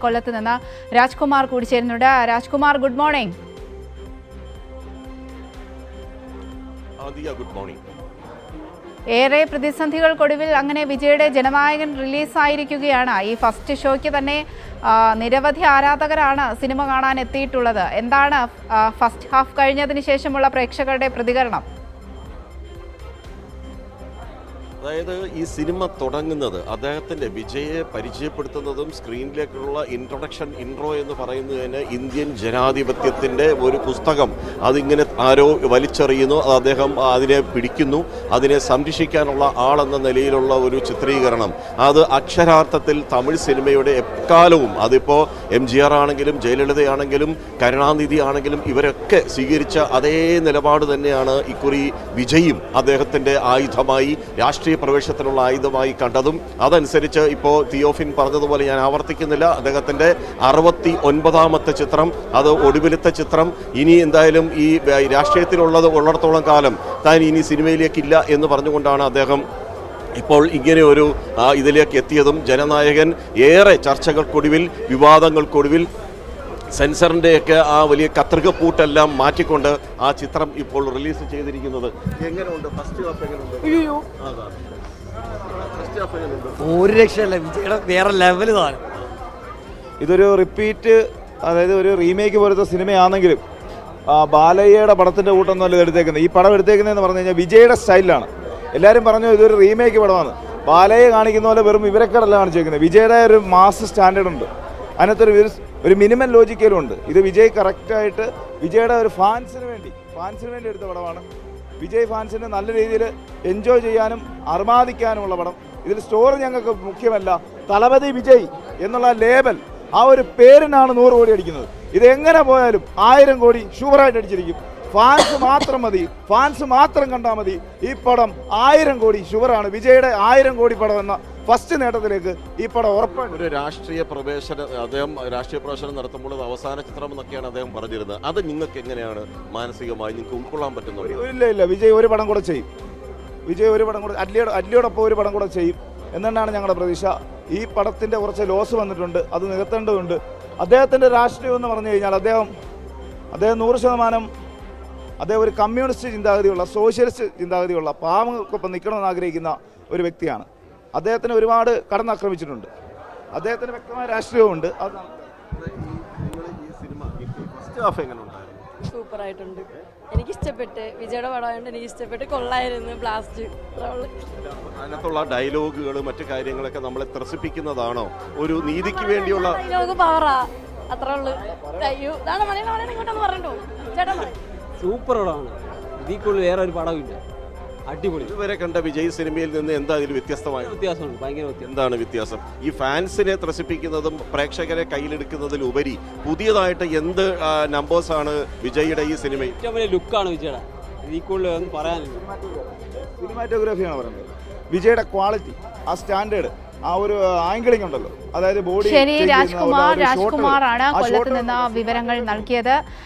കൊല്ലത്ത് നിന്ന് രാജ്കുമാർ കൂടി ചേരുന്നുണ്ട്. Rajkumar, good morning. Good morning. ഏറെ പ്രതിസന്ധികൾക്കൊടുവിൽ അങ്ങനെ വിജയുടെ ജനനായകൻ റിലീസായിരിക്കുകയാണ്. ഈ ഫസ്റ്റ് ഷോയ്ക്ക് തന്നെ നിരവധി ആരാധകരാണ് സിനിമ കാണാൻ എത്തിയിട്ടുള്ളത്. എന്താണ് ഫസ്റ്റ് ഹാഫ് കഴിഞ്ഞതിന് ശേഷമുള്ള പ്രേക്ഷകരുടെ പ്രതികരണം? അതായത് ഈ സിനിമ തുടങ്ങുന്നത് അദ്ദേഹത്തിൻ്റെ വിജയെ പരിചയപ്പെടുത്തുന്നതും സ്ക്രീനിലേക്കുള്ള ഇൻട്രോ എന്ന് പറയുന്നതിന് ഇന്ത്യൻ ജനാധിപത്യത്തിൻ്റെ ഒരു പുസ്തകം അതിങ്ങനെ ആരോ വലിച്ചെറിയുന്നു, അദ്ദേഹം അതിനെ പിടിക്കുന്നു, അതിനെ സംരക്ഷിക്കാനുള്ള ആളെന്ന നിലയിലുള്ള ഒരു ചിത്രീകരണം. അത് അക്ഷരാർത്ഥത്തിൽ തമിഴ് സിനിമയുടെ എക്കാലവും, അതിപ്പോൾ MGR ആണെങ്കിലും ജയലളിതയാണെങ്കിലും കരുണാനിധി ആണെങ്കിലും ഇവരൊക്കെ സ്വീകരിച്ച അതേ നിലപാട് തന്നെയാണ് ഇക്കുറി വിജയും അദ്ദേഹത്തിൻ്റെ ആയുധമായി, രാഷ്ട്രീയ പ്രവേശനത്തിനുള്ള ആയുധമായി കണ്ടതും. അതനുസരിച്ച് ഇപ്പോൾ തിയോഫിൻ പറഞ്ഞതുപോലെ ഞാൻ ആവർത്തിക്കുന്നില്ല, അദ്ദേഹത്തിൻ്റെ 69ാമത്തെ ചിത്രം, അത് ഒടുവിലത്തെ ചിത്രം. ഇനി എന്തായാലും ഈ രാഷ്ട്രീയത്തിലുള്ളടത്തോളം കാലം താൻ ഇനി സിനിമയിലേക്കില്ല എന്ന് പറഞ്ഞുകൊണ്ടാണ് അദ്ദേഹം ഇപ്പോൾ ഇങ്ങനെ ഒരു ഇതിലേക്ക് എത്തിയതും. ജനനായകൻ ഏറെ ചർച്ചകൾക്കൊടുവിൽ, വിവാദങ്ങൾക്കൊടുവിൽ, സെൻസറിൻ്റെയൊക്കെ ആ വലിയ കത്രികപ്പൂട്ടെല്ലാം മാറ്റിക്കൊണ്ട് ആ ചിത്രം ഇപ്പോൾ റിലീസ് ചെയ്തിരിക്കുന്നത്. എങ്ങനെയുണ്ട് ഫസ്റ്റ് ഹാഫ്? എങ്ങനെയുണ്ട്? ഒരു രക്ഷയല്ല, വിജയുടെ വേറെ ലെവൽ താനും. ഇതൊരു റിപ്പീറ്റ്, അതായത് ഒരു റീമേക്ക് പോലത്തെ സിനിമയാണെങ്കിലും ബാലയ്യയുടെ പടത്തിൻ്റെ കൂട്ടൊന്നുമല്ല ഇത് എടുത്തേക്കുന്നത്. ഈ പടം എടുത്തേക്കുന്നതെന്ന് പറഞ്ഞു കഴിഞ്ഞാൽ വിജയുടെ സ്റ്റൈലിലാണ്. എല്ലാവരും പറഞ്ഞു ഇതൊരു റീമേക്ക് പടമാണ്. ബാലയെ കാണിക്കുന്ന പോലെ വെറും ഇവരെക്കടല്ല കാണിച്ചേക്കുന്നത്. വിജയുടെ ഒരു മാസ് സ്റ്റാൻഡേർഡ് ഉണ്ട്, അതിനകത്തൊരു ഒരു മിനിമം ലോജിക്കലും ഉണ്ട്. ഇത് വിജയ് കറക്റ്റായിട്ട് വിജയുടെ ഒരു ഫാൻസിന് വേണ്ടി എടുത്ത പടമാണ്. വിജയ് ഫാൻസിന് നല്ല രീതിയിൽ എൻജോയ് ചെയ്യാനും അർമാദിക്കാനുമുള്ള പടം. ഇതിൽ സ്റ്റോറി ഞങ്ങൾക്ക് മുഖ്യമല്ല, തളപതി വിജയ് എന്നുള്ള ലേബൽ, ആ ഒരു പേരിനാണ് 100 കോടി അടിക്കുന്നത്. ഇതെങ്ങനെ പോയാലും 1000 കോടി ഷുവറായിട്ട് അടിച്ചിരിക്കും. ഫാൻസ് മാത്രം മതി, ഫാൻസ് മാത്രം കണ്ടാൽ മതി. ഈ പടം 1000 കോടി ഷുവറാണ്. വിജയുടെ 1000 കോടി പടം എന്ന ഫസ്റ്റ് നേട്ടത്തിലേക്ക് ഈ പടം ഉറപ്പാണ്. ഒരു രാഷ്ട്രീയ പ്രവേശനം നടത്തുമ്പോൾ അത് അവസാന ചിത്രം എന്നൊക്കെയാണ് അദ്ദേഹം പറഞ്ഞിരുന്നത്. അത് നിങ്ങൾക്ക് എങ്ങനെയാണ് മാനസികമായി നിങ്ങൾക്ക് ഉൾക്കൊള്ളാൻ പറ്റുന്നത്? ഇല്ല, വിജയ് ഒരു പടം കൂടെ ചെയ്യും. വിജയ് ഒരു പടം കൂടെ അല്ലിയോടൊപ്പം ഒരു പടം കൂടെ ചെയ്യും എന്നാണ് ഞങ്ങളുടെ പ്രതീക്ഷ. ഈ പടത്തിൻ്റെ കുറച്ച് ലോസ് വന്നിട്ടുണ്ട്, അത് നികത്തേണ്ടതുണ്ട്. അദ്ദേഹത്തിൻ്റെ രാഷ്ട്രീയം എന്ന് പറഞ്ഞു കഴിഞ്ഞാൽ അദ്ദേഹം 100% അദ്ദേഹം ഒരു കമ്മ്യൂണിസ്റ്റ് ചിന്താഗതിയുള്ള, സോഷ്യലിസ്റ്റ് ചിന്താഗതിയുള്ള, പാവങ്ങൾക്കൊപ്പം നിൽക്കണമെന്ന് ആഗ്രഹിക്കുന്ന ഒരു വ്യക്തിയാണ്. അദ്ദേഹത്തിന് ഒരുപാട് കടന്നാക്രമിച്ചിട്ടുണ്ട്. അദ്ദേഹത്തിന് വ്യക്തമായ രാഷ്ട്രീയമുണ്ട്. സൂപ്പറായിട്ടുണ്ട്, എനിക്കിഷ്ടപ്പെട്ട്. വിജയുടെ പടമായതുകൊണ്ട് എനിക്കിഷ്ടപ്പെട്ട്, കൊള്ളായിരുന്നു. ബ്ലാസ്റ്റ് അതിനകത്തുള്ള ഡയലോഗുകൾ മറ്റു കാര്യങ്ങളൊക്കെ നമ്മളെ ത്രസിപ്പിക്കുന്നതാണോ? ഒരു നീതിക്ക് വേണ്ടിയുള്ള ഡയലോഗ് പവറാ, അത്ര ഉള്ളു. ഇങ്ങോട്ടൊന്ന് പറഞ്ഞോ ചേട്ടാ. സൂപ്പർ പടമാണ്, ഇതിക്കുള്ളിൽ വേറെ ഒരു പടമില്ല. അടിപൊളി. ഇതുവരെ കണ്ട വിജയ് സിനിമയിൽ നിന്ന് എന്താ ഇതിൽ വ്യത്യാസമുണ്ട്, ഭയങ്കര വ്യത്യാസം. എന്താണ് വ്യത്യാസം? ഈ ഫാൻസിനെ ത്രസിപ്പിക്കുന്നതും പ്രേക്ഷകരെ കയ്യിലെടുക്കുന്നതിലുപരി പുതിയതായിട്ട് എന്ത് നമ്പേഴ്സാണ് വിജയുടെ ഈ സിനിമയിൽ? ഏറ്റവും വലിയ ലുക്കാണ് വിജയുടെ, ഇതിക്കുള്ളിൽ ഒന്നും പറയാനില്ല. സിനിമാറ്റോഗ്രാഫിയാണ് പറയുന്നത്. വിജയുടെ ക്വാളിറ്റി, ആ സ്റ്റാൻഡേർഡ്, ആ ഒരു ആംഗിളിംഗ് ഉണ്ടല്ലോ, അതായത് ബോഡി. ശരി, രാജ്കുമാറാണ് കൊല്ലത്ത് നിന്ന് വിവരങ്ങൾ നൽകിയത്.